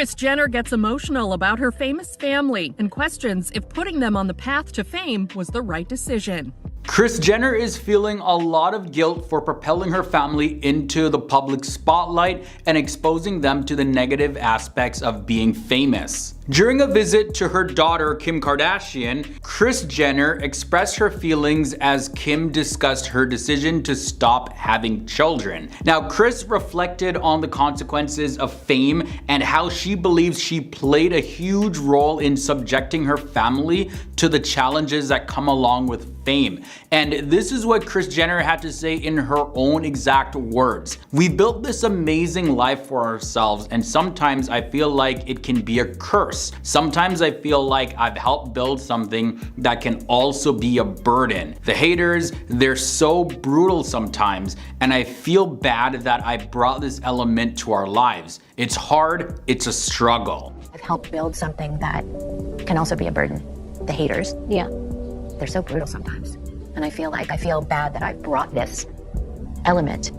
Kris Jenner gets emotional about her famous family and questions if putting them on the path to fame was the right decision. Kris Jenner is feeling a lot of guilt for propelling her family into the public spotlight and exposing them to the negative aspects of being famous. During a visit to her daughter Kim Kardashian, Kris Jenner expressed her feelings as Kim discussed her decision to stop having children. Now, Kris reflected on the consequences of fame and how she believes she played a huge role in subjecting her family to the challenges that come along with fame. And this is what Kris Jenner had to say in her own exact words. "We built this amazing life for ourselves, and sometimes I feel like it can be a curse. Sometimes I feel like I've helped build something that can also be a burden. The haters, they're so brutal sometimes, and I feel bad that I brought this element to our lives. It's hard, it's a struggle." I've helped build something that can also be a burden. The haters, they're so brutal sometimes. And I feel bad that I brought this element,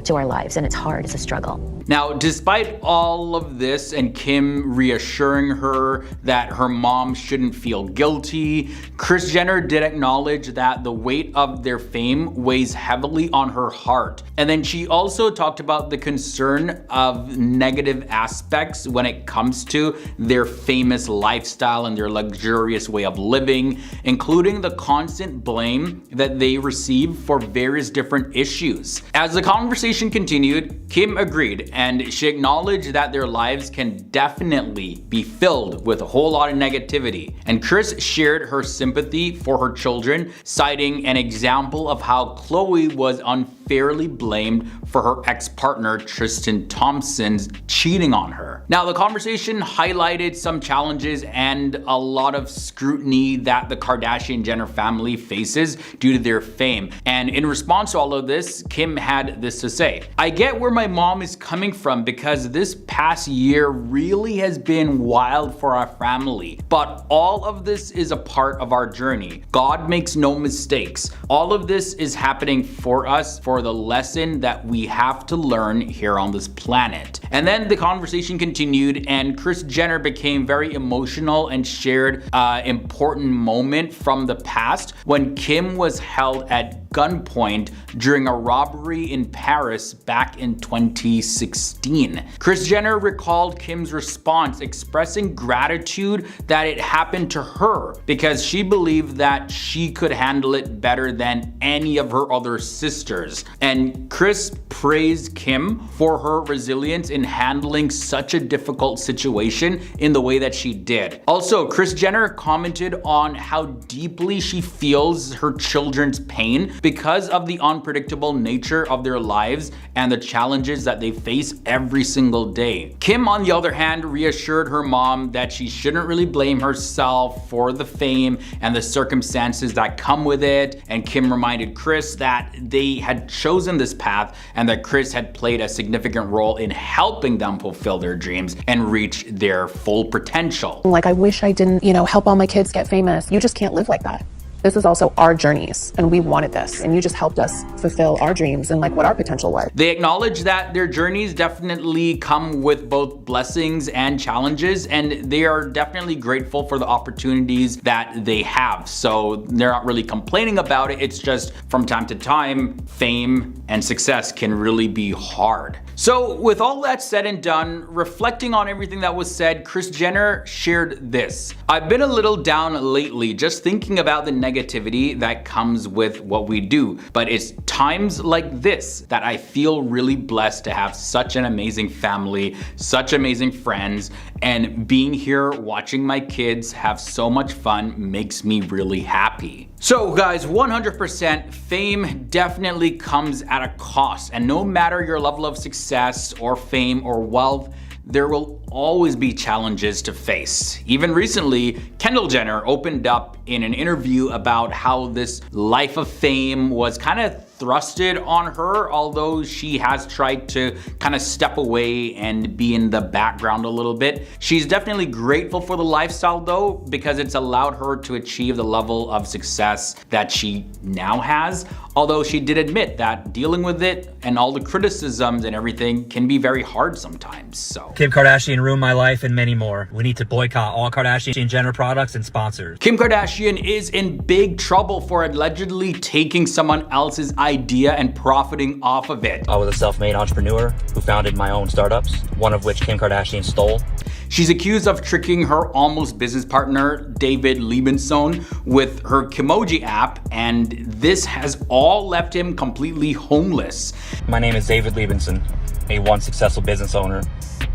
to our lives, and it's hard, it's a struggle. Now, despite all of this and Kim reassuring her that her mom shouldn't feel guilty, Kris Jenner did acknowledge that the weight of their fame weighs heavily on her heart. And then she also talked about the concern of negative aspects when it comes to their famous lifestyle and their luxurious way of living, including the constant blame that they receive for various different issues. As the conversation continued, Kim agreed, and she acknowledged that their lives can definitely be filled with a whole lot of negativity. And Kris shared her sympathy for her children, citing an example of how Khloe was unfairly blamed for her ex-partner Tristan Thompson's cheating on her. Now, the conversation highlighted some challenges and a lot of scrutiny that the Kardashian Jenner family faces due to their fame. And in response to all of this, Kim had this to say: "I get where my mom is coming from because this past year really has been wild for our family. But all of this is a part of our journey. God makes no mistakes. All of this is happening for us, for the lesson that we have to learn here on this planet." And then the conversation continued, and Kris Jenner became very emotional and shared an important moment from the past when Kim was held at gunpoint during a robbery in Paris back in 2016. Kris Jenner recalled Kim's response, expressing gratitude that it happened to her because she believed that she could handle it better than any of her other sisters. And Kris praised Kim for her resilience in handling such a difficult situation in the way that she did. Also, Kris Jenner commented on how deeply she feels her children's pain because of the unpredictable nature of their lives and the challenges that they face every single day. Kim, on the other hand, reassured her mom that she shouldn't really blame herself for the fame and the circumstances that come with it. And Kim reminded Kris that they had chosen this path and that Kris had played a significant role in helping them fulfill their dreams and reach their full potential. Like, I wish I didn't, help all my kids get famous. You just can't live like that. This is also our journeys, and we wanted this, and you just helped us fulfill our dreams and what our potential was. They acknowledge that their journeys definitely come with both blessings and challenges, and they are definitely grateful for the opportunities that they have. So they're not really complaining about it. It's just from time to time, fame and success can really be hard. So with all that said and done, reflecting on everything that was said, Kris Jenner shared this: "I've been a little down lately just thinking about the negativity that comes with what we do. But it's times like this that I feel really blessed to have such an amazing family, such amazing friends, and being here watching my kids have so much fun makes me really happy." So guys, 100% fame definitely comes at a cost, and no matter your level of success or fame or wealth, there will always be challenges to face. Even recently, Kendall Jenner opened up in an interview about how this life of fame was kind of thrusted on her, although she has tried to kind of step away and be in the background a little bit. She's definitely grateful for the lifestyle though, because it's allowed her to achieve the level of success that she now has. Although she did admit that dealing with it and all the criticisms and everything can be very hard sometimes, so. Kim Kardashian ruined my life and many more. We need to boycott all Kardashian Jenner products and sponsors. Kim Kardashian is in big trouble for allegedly taking someone else's idea and profiting off of it. I was a self-made entrepreneur who founded my own startups, one of which Kim Kardashian stole. She's accused of tricking her almost business partner, David Liebenson, with her Kimoji app, and this has all left him completely homeless. My name is David Liebenson, a once successful business owner,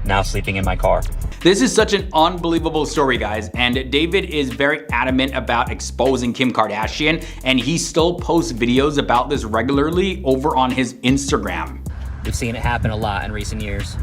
now sleeping in my car. This is such an unbelievable story, guys, and David is very adamant about exposing Kim Kardashian, and he still posts videos about this regularly over on his Instagram. We've seen it happen a lot in recent years.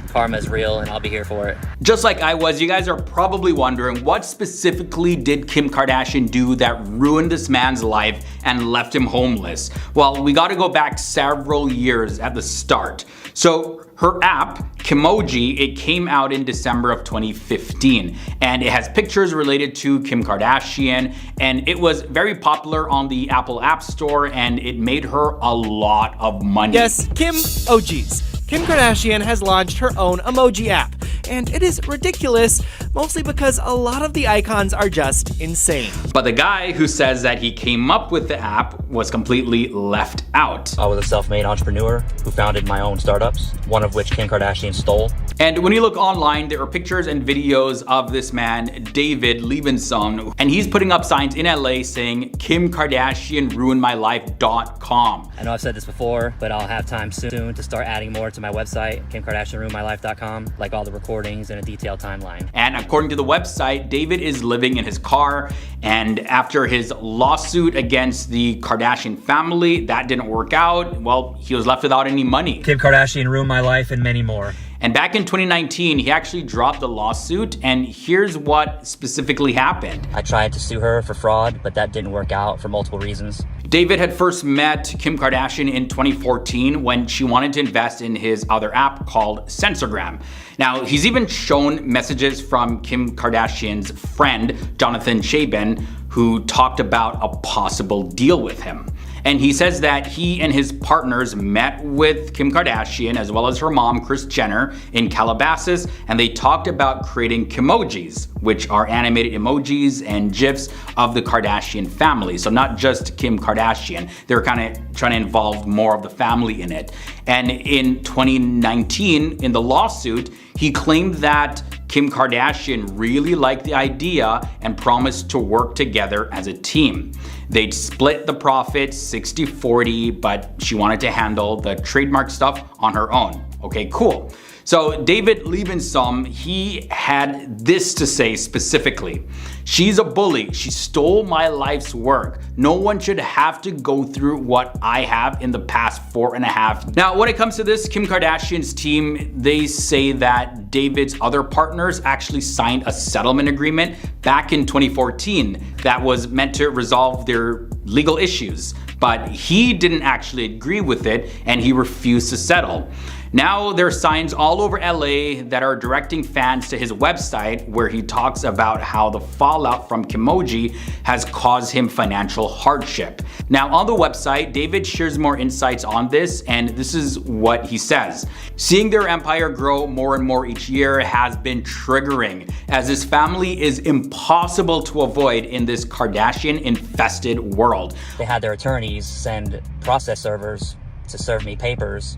Karma is real and I'll be here for it. Just like I was, you guys are probably wondering, what specifically did Kim Kardashian do that ruined this man's life and left him homeless? Well, we gotta go back several years at the start. So her app, Kimoji, it came out in December of 2015, and it has pictures related to Kim Kardashian, and it was very popular on the Apple App Store, and it made her a lot of money. Yes, Kim OGs. Kim Kardashian has launched her own emoji app, and it is ridiculous, mostly because a lot of the icons are just insane. But the guy who says that he came up with the app was completely left out. I was a self-made entrepreneur who founded my own startups, one of which Kim Kardashian stole. And when you look online, there are pictures and videos of this man, David Liebenson, and he's putting up signs in LA saying, Kim Kardashian ruined my life.com. I know I've said this before, but I'll have time soon to start adding more to my website, KimKardashianRuinedMyLife.com, like all the recordings and a detailed timeline. And according to the website, David is living in his car, and after his lawsuit against the Kardashian family, that didn't work out. Well, he was left without any money. Kim Kardashian ruined my life and many more. And back in 2019, he actually dropped the lawsuit, and here's what specifically happened. I tried to sue her for fraud, but that didn't work out for multiple reasons. David had first met Kim Kardashian in 2014 when she wanted to invest in his other app called Sensorgram. Now, he's even shown messages from Kim Kardashian's friend, Jonathan Chabin, who talked about a possible deal with him. And he says that he and his partners met with Kim Kardashian as well as her mom, Kris Jenner, in Calabasas, and they talked about creating Kimojis, which are animated emojis and GIFs of the Kardashian family. So not just Kim Kardashian, they're kind of trying to involve more of the family in it. And in 2019, in the lawsuit, he claimed that Kim Kardashian really liked the idea and promised to work together as a team. They'd split the profits 60-40, but she wanted to handle the trademark stuff on her own. Okay, cool. So David Liebenson, he had this to say specifically. She's a bully. She stole my life's work. No one should have to go through what I have in the past 4.5. Now, when it comes to this, Kim Kardashian's team, they say that David's other partners actually signed a settlement agreement back in 2014 that was meant to resolve their legal issues. But he didn't actually agree with it, and he refused to settle. Now there are signs all over LA that are directing fans to his website where he talks about how the fallout from Kimoji has caused him financial hardship. Now on the website, David shares more insights on this, and this is what he says. Seeing their empire grow more and more each year has been triggering, as his family is impossible to avoid in this Kardashian-infested world. They had their attorneys send process servers to serve me papers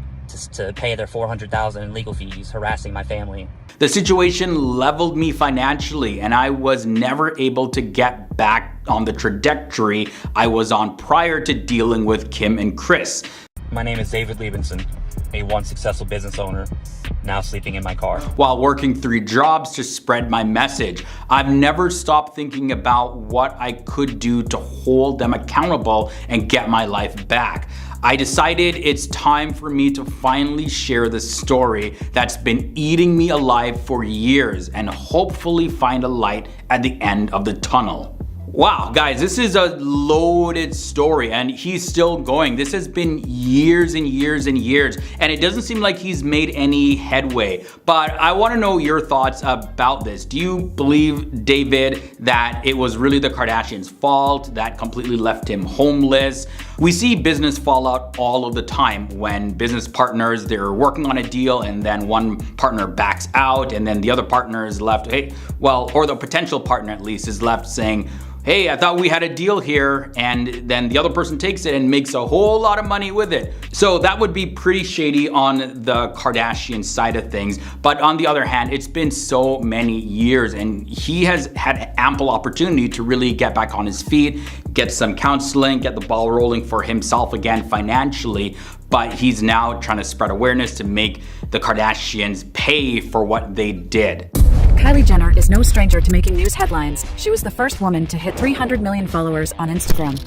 to pay their $400,000 in legal fees, harassing my family. The situation leveled me financially, and I was never able to get back on the trajectory I was on prior to dealing with Kim and Kris. My name is David Liebenson, a once successful business owner, now sleeping in my car. While working 3 jobs to spread my message, I've never stopped thinking about what I could do to hold them accountable and get my life back. I decided it's time for me to finally share the story that's been eating me alive for years and hopefully find a light at the end of the tunnel. Wow, guys, this is a loaded story and he's still going. This has been years and years and years, and it doesn't seem like he's made any headway. But I want to know your thoughts about this. Do you believe, David, that it was really the Kardashians' fault that completely left him homeless? We see business fallout all of the time when business partners, they're working on a deal and then one partner backs out and then the other partner is left, or the potential partner at least is left saying, hey, I thought we had a deal here, and then the other person takes it and makes a whole lot of money with it. So that would be pretty shady on the Kardashian side of things. But on the other hand, it's been so many years and he has had ample opportunity to really get back on his feet, get some counseling, get the ball rolling for himself again financially. But he's now trying to spread awareness to make the Kardashians pay for what they did. Kylie Jenner is no stranger to making news headlines. She was the first woman to hit 300 million followers on Instagram.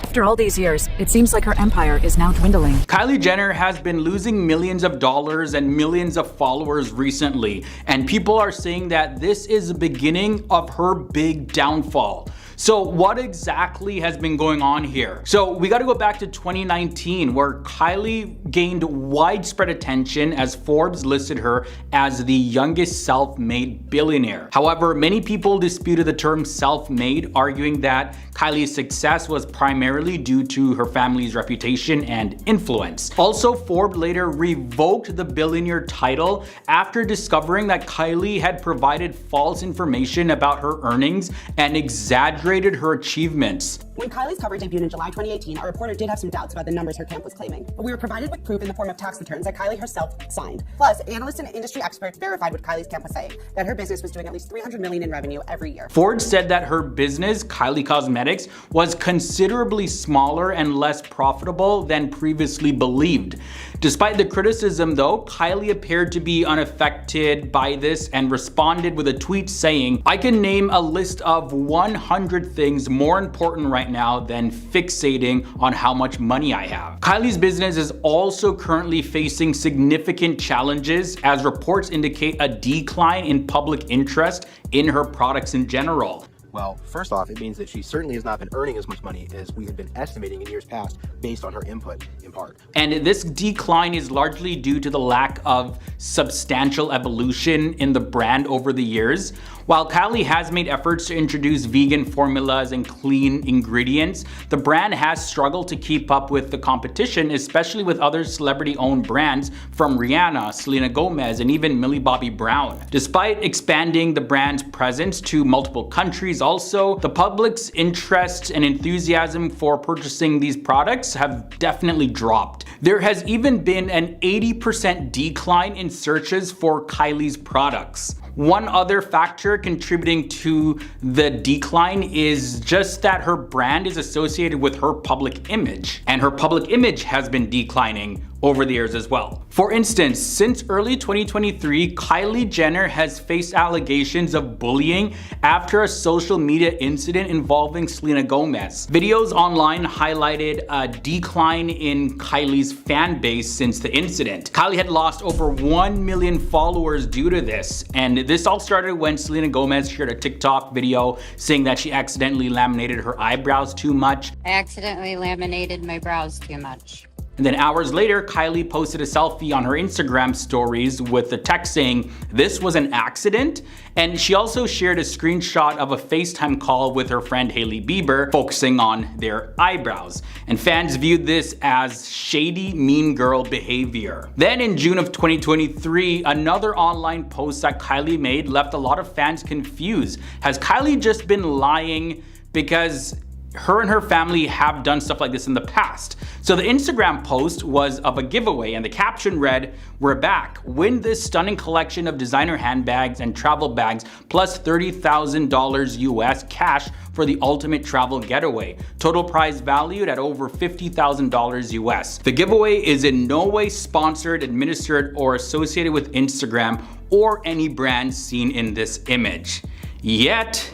After all these years, it seems like her empire is now dwindling. Kylie Jenner has been losing millions of dollars and millions of followers recently, and people are saying that this is the beginning of her big downfall. So what exactly has been going on here? So we got to go back to 2019 where Kylie gained widespread attention as Forbes listed her as the youngest self-made billionaire. However, many people disputed the term self-made, arguing that Kylie's success was primarily due to her family's reputation and influence. Also, Forbes later revoked the billionaire title after discovering that Kylie had provided false information about her earnings and exaggerated her achievements. When Kylie's cover debuted in July 2018, our reporter did have some doubts about the numbers her camp was claiming, but we were provided with proof in the form of tax returns that Kylie herself signed. Plus, analysts and industry experts verified what Kylie's camp was saying, that her business was doing at least $300 million in revenue every year. Forbes said that her business, Kylie Cosmetics, was considerably smaller and less profitable than previously believed. Despite the criticism though, Kylie appeared to be unaffected by this and responded with a tweet saying, "I can name a list of 100 things more important right now than fixating on how much money I have." Kylie's business is also currently facing significant challenges as reports indicate a decline in public interest in her products in general. Well, first off, it means that she certainly has not been earning as much money as we had been estimating in years past based on her input, in part. And this decline is largely due to the lack of substantial evolution in the brand over the years. While Kylie has made efforts to introduce vegan formulas and clean ingredients, the brand has struggled to keep up with the competition, especially with other celebrity-owned brands from Rihanna, Selena Gomez, and even Millie Bobby Brown. Despite expanding the brand's presence to multiple countries also, the public's interest and enthusiasm for purchasing these products have definitely dropped. There has even been an 80% decline in searches for Kylie's products. One other factor contributing to the decline is just that her brand is associated with her public image, and her public image has been declining over the years as well. For instance, since early 2023, Kylie Jenner has faced allegations of bullying after a social media incident involving Selena Gomez. Videos online highlighted a decline in Kylie's fan base since the incident. Kylie had lost over 1 million followers due to this, and this all started when Selena Gomez shared a TikTok video saying that she accidentally laminated her eyebrows too much. I accidentally laminated my brows too much. And then hours later, Kylie posted a selfie on her Instagram stories with the text saying, "This was an accident." And she also shared a screenshot of a FaceTime call with her friend Hailey Bieber, focusing on their eyebrows. And fans viewed this as shady, mean girl behavior. Then in June of 2023, another online post that Kylie made left a lot of fans confused. Has Kylie just been lying? Because her and her family have done stuff like this in the past. So the Instagram post was of a giveaway and the caption read, "We're back. Win this stunning collection of designer handbags and travel bags plus $30,000 US cash for the ultimate travel getaway. Total prize valued at over $50,000 US. The giveaway is in no way sponsored, administered, or associated with Instagram or any brand seen in this image." Yet,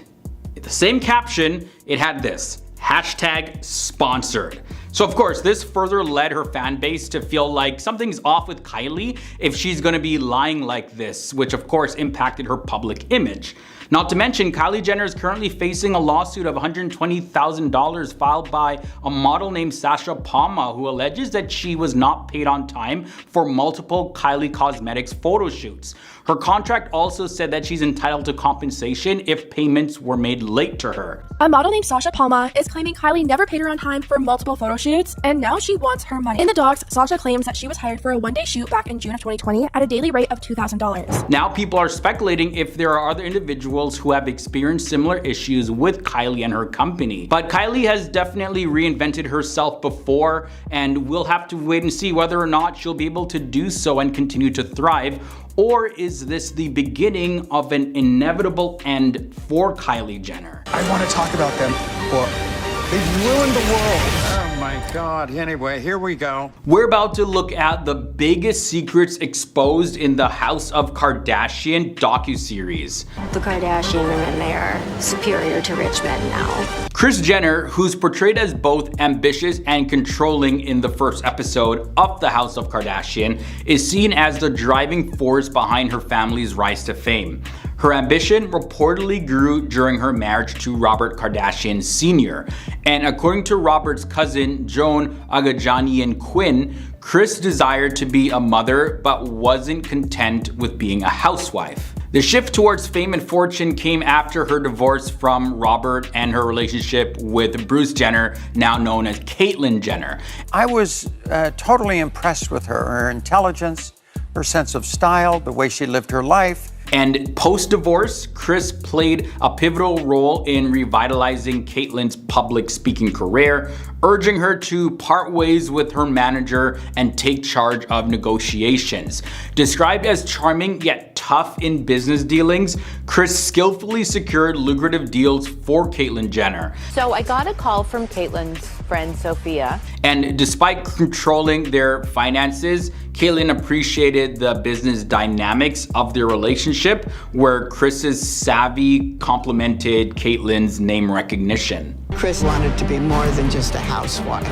the same caption, it had this, #sponsored. So of course, this further led her fan base to feel like something's off with Kylie if she's gonna be lying like this, which of course impacted her public image. Not to mention, Kylie Jenner is currently facing a lawsuit of $120,000 filed by a model named Sasha Palma, who alleges that she was not paid on time for multiple Kylie Cosmetics photo shoots. Her contract also said that she's entitled to compensation if payments were made late to her. A model named Sasha Palma is claiming Kylie never paid her on time for multiple photo shoots, and now she wants her money. In the docs, Sasha claims that she was hired for a one-day shoot back in June of 2020 at a daily rate of $2,000. Now people are speculating if there are other individuals who have experienced similar issues with Kylie and her company. But Kylie has definitely reinvented herself before, and we'll have to wait and see whether or not she'll be able to do so and continue to thrive. Or is this the beginning of an inevitable end for Kylie Jenner? I want to talk about them. They've ruined the world. Oh my God. Anyway, here we go. We're about to look at the biggest secrets exposed in the House of Kardashian docuseries. The Kardashian women, they are superior to rich men now. Kris Jenner, who's portrayed as both ambitious and controlling in the first episode of the House of Kardashian, is seen as the driving force behind her family's rise to fame. Her ambition reportedly grew during her marriage to Robert Kardashian Sr. And according to Robert's cousin, Joan Agajanian Quinn, Kris desired to be a mother but wasn't content with being a housewife. The shift towards fame and fortune came after her divorce from Robert and her relationship with Bruce Jenner, now known as Caitlyn Jenner. I was totally impressed with her intelligence, her sense of style, the way she lived her life. And post-divorce, Kris played a pivotal role in revitalizing Caitlyn's public speaking career, urging her to part ways with her manager and take charge of negotiations. Described as charming yet tough in business dealings, Kris skillfully secured lucrative deals for Caitlyn Jenner. So I got a call from Caitlyn's friend Sophia. And despite controlling their finances, Caitlyn appreciated the business dynamics of their relationship, where Kris's savvy complemented Caitlyn's name recognition. Kris wanted to be more than just a housewife.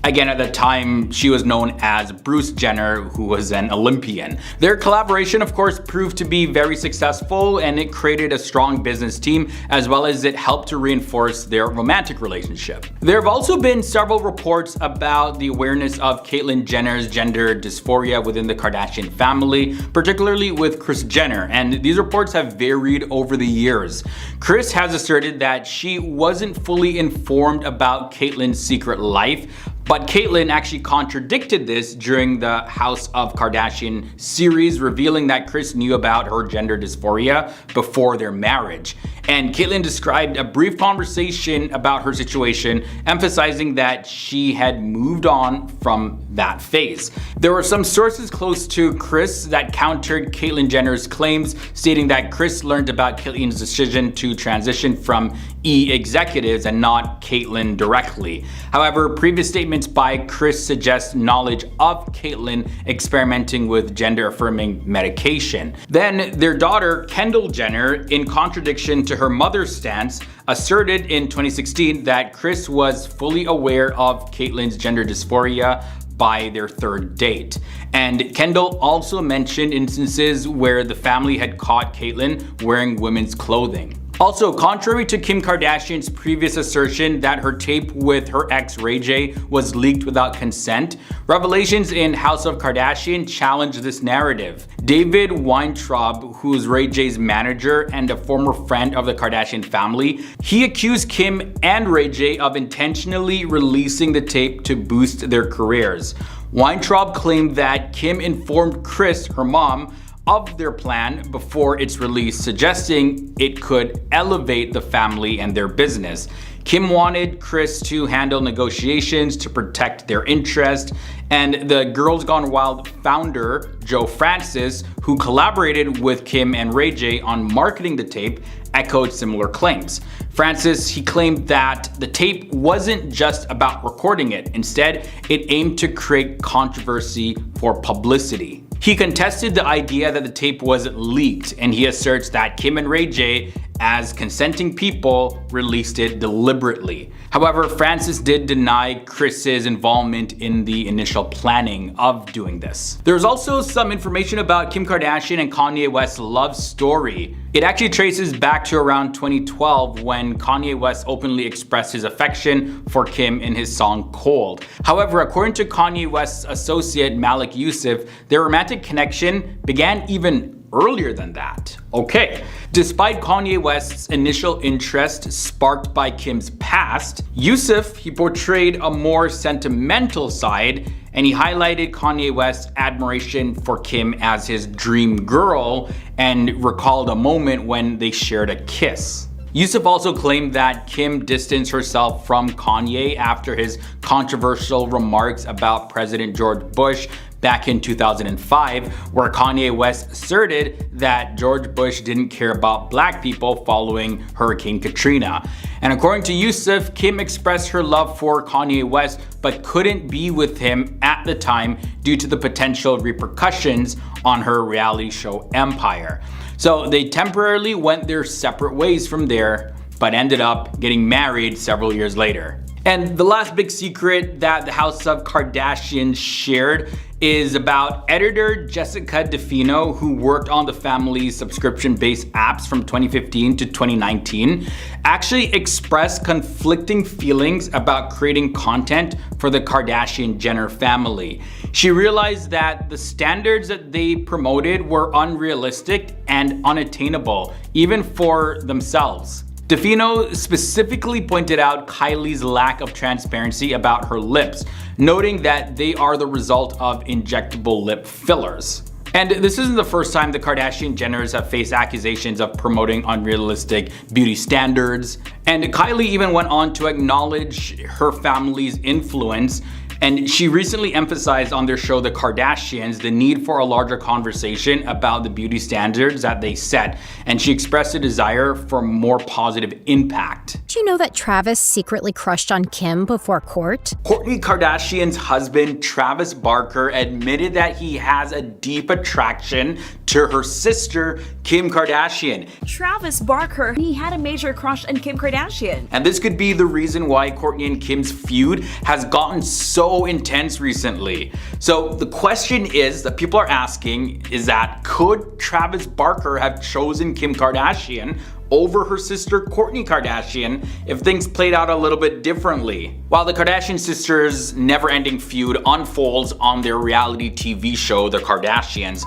Again, at the time, she was known as Bruce Jenner, who was an Olympian. Their collaboration, of course, proved to be very successful, and it created a strong business team, as well as it helped to reinforce their romantic relationship. There have also been several reports about the awareness of Caitlyn Jenner's gender dysphoria within the Kardashian family, particularly with Kris Jenner, and these reports have varied over the years. Kris has asserted that she wasn't fully informed about Caitlyn's secret life, but Caitlyn actually contradicted this during the House of Kardashian series, revealing that Kris knew about her gender dysphoria before their marriage. And Caitlyn described a brief conversation about her situation, emphasizing that she had moved on from that phase. There were some sources close to Kris that countered Caitlyn Jenner's claims, stating that Kris learned about Caitlyn's decision to transition from E executives and not Caitlyn directly. However, previous statements by Kris suggest knowledge of Caitlyn experimenting with gender-affirming medication. Then their daughter, Kendall Jenner, in contradiction to her mother's stance, asserted in 2016 that Kris was fully aware of Caitlyn's gender dysphoria by their third date. And Kendall also mentioned instances where the family had caught Caitlyn wearing women's clothing. Also, contrary to Kim Kardashian's previous assertion that her tape with her ex Ray J was leaked without consent, revelations in House of Kardashian challenged this narrative. David Weintraub, who is Ray J's manager and a former friend of the Kardashian family, he accused Kim and Ray J of intentionally releasing the tape to boost their careers. Weintraub claimed that Kim informed Kris, her mom, of their plan before its release, suggesting it could elevate the family and their business. Kim wanted Kris to handle negotiations to protect their interest, and the Girls Gone Wild founder, Joe Francis, who collaborated with Kim and Ray J on marketing the tape, echoed similar claims. Francis, he claimed that the tape wasn't just about recording it. Instead, it aimed to create controversy for publicity. He contested the idea that the tape was leaked, and he asserts that Kim and Ray J as consenting people released it deliberately. However, Frances did deny Chris's involvement in the initial planning of doing this. There's also some information about Kim Kardashian and Kanye West's love story. It actually traces back to around 2012 when Kanye West openly expressed his affection for Kim in his song Cold. However, according to Kanye West's associate Malik Yusuf, their romantic connection began even earlier than that. Okay, despite Kanye West's initial interest sparked by Kim's past, he portrayed a more sentimental side, and he highlighted Kanye West's admiration for Kim as his dream girl and recalled a moment when they shared a kiss. Yusuf also claimed that Kim distanced herself from Kanye after his controversial remarks about President George Bush back in 2005, where Kanye West asserted that George Bush didn't care about black people following Hurricane Katrina. And according to Yusuf, Kim expressed her love for Kanye West but couldn't be with him at the time due to the potential repercussions on her reality show empire. So they temporarily went their separate ways from there, but ended up getting married several years later. And the last big secret that the House of Kardashian shared is about editor Jessica DeFino, who worked on the family's subscription-based apps from 2015 to 2019, actually expressed conflicting feelings about creating content for the Kardashian Jenner family. She realized that the standards that they promoted were unrealistic and unattainable, even for themselves. DeFino specifically pointed out Kylie's lack of transparency about her lips, noting that they are the result of injectable lip fillers. And this isn't the first time the Kardashian Jenners have faced accusations of promoting unrealistic beauty standards. And Kylie even went on to acknowledge her family's influence, and she recently emphasized on their show The Kardashians the need for a larger conversation about the beauty standards that they set, and she expressed a desire for more positive impact. Did you know that Travis secretly crushed on Kim before court? Kourtney Kardashian's husband, Travis Barker, admitted that he has a deep attraction to her sister, Kim Kardashian. Travis Barker, he had a major crush on Kim Kardashian. And this could be the reason why Kourtney and Kim's feud has gotten so intense recently. So the question is that people are asking is that could Travis Barker have chosen Kim Kardashian over her sister Kourtney Kardashian if things played out a little bit differently? While the Kardashian sisters' never-ending feud unfolds on their reality TV show, The Kardashians,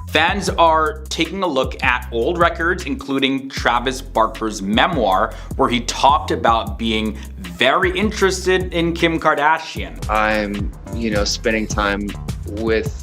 fans are taking a look at old records, including Travis Barker's memoir, where he talked about being very interested in Kim Kardashian. I'm, spending time with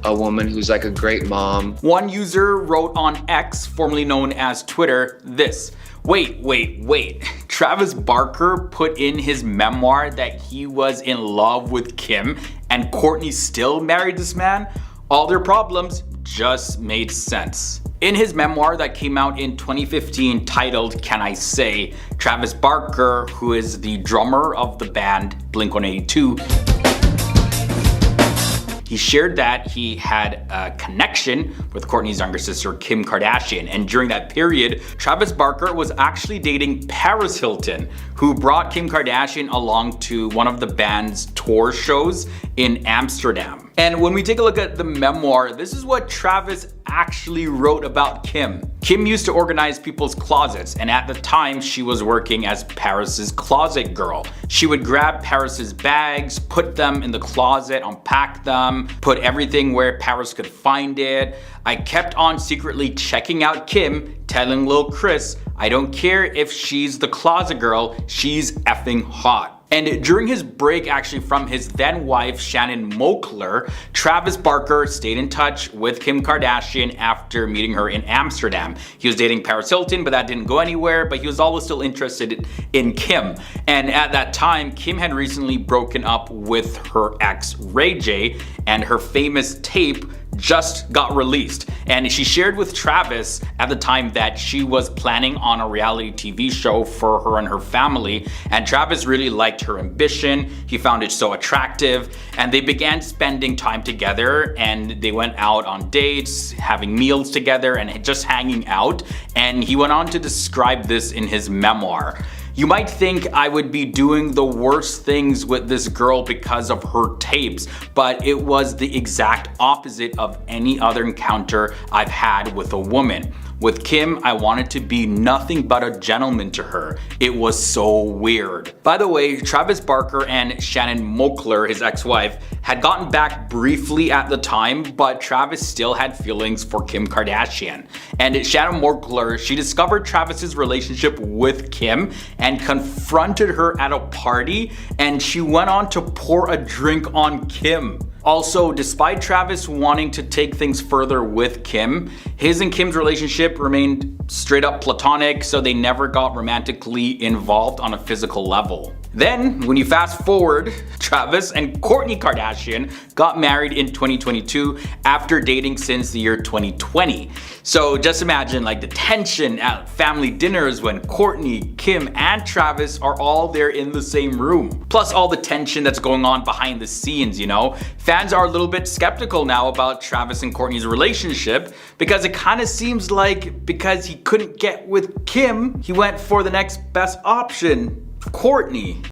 a woman who's like a great mom. One user wrote on X, formerly known as Twitter, this: Wait. Travis Barker put in his memoir that he was in love with Kim and Kourtney still married this man? All their problems just made sense. In his memoir that came out in 2015 titled Can I Say, Travis Barker, who is the drummer of the band Blink-182, he shared that he had a connection with Kourtney's younger sister, Kim Kardashian. And during that period, Travis Barker was actually dating Paris Hilton, who brought Kim Kardashian along to one of the band's tour shows in Amsterdam. And when we take a look at the memoir, this is what Travis actually wrote about Kim. Kim used to organize people's closets, and at the time she was working as Paris's closet girl. She would grab Paris's bags, put them in the closet, unpack them, put everything where Paris could find it. I kept on secretly checking out Kim, telling Lil Chris, I don't care if she's the closet girl, she's effing hot. And during his break actually from his then wife Shannon Moakler, Travis Barker stayed in touch with Kim Kardashian after meeting her in Amsterdam. He was dating Paris Hilton, but that didn't go anywhere, but he was always still interested in Kim. And at that time, Kim had recently broken up with her ex Ray J, and her famous tape just got released, and she shared with Travis at the time that she was planning on a reality TV show for her and her family, and Travis really liked her ambition. He found it so attractive, and they began spending time together, and they went out on dates, having meals together, and just hanging out. And he went on to describe this in his memoir. You might think I would be doing the worst things with this girl because of her tapes, but it was the exact opposite of any other encounter I've had with a woman. With Kim, I wanted to be nothing but a gentleman to her. It was so weird. By the way, Travis Barker and Shannon Moakler, his ex-wife, had gotten back briefly at the time, but Travis still had feelings for Kim Kardashian. And Shannon Moakler, she discovered Travis's relationship with Kim and confronted her at a party, and she went on to pour a drink on Kim. Also, despite Travis wanting to take things further with Kim, his and Kim's relationship remained straight up platonic, so they never got romantically involved on a physical level. Then, when you fast forward, Travis and Kourtney Kardashian got married in 2022 after dating since the year 2020. So just imagine like the tension at family dinners when Kourtney, Kim, and Travis are all there in the same room. Plus all the tension that's going on behind the scenes, you know? Fans are a little bit skeptical now about Travis and Kourtney's relationship because it kind of seems like because he couldn't get with Kim, he went for the next best option, Kourtney.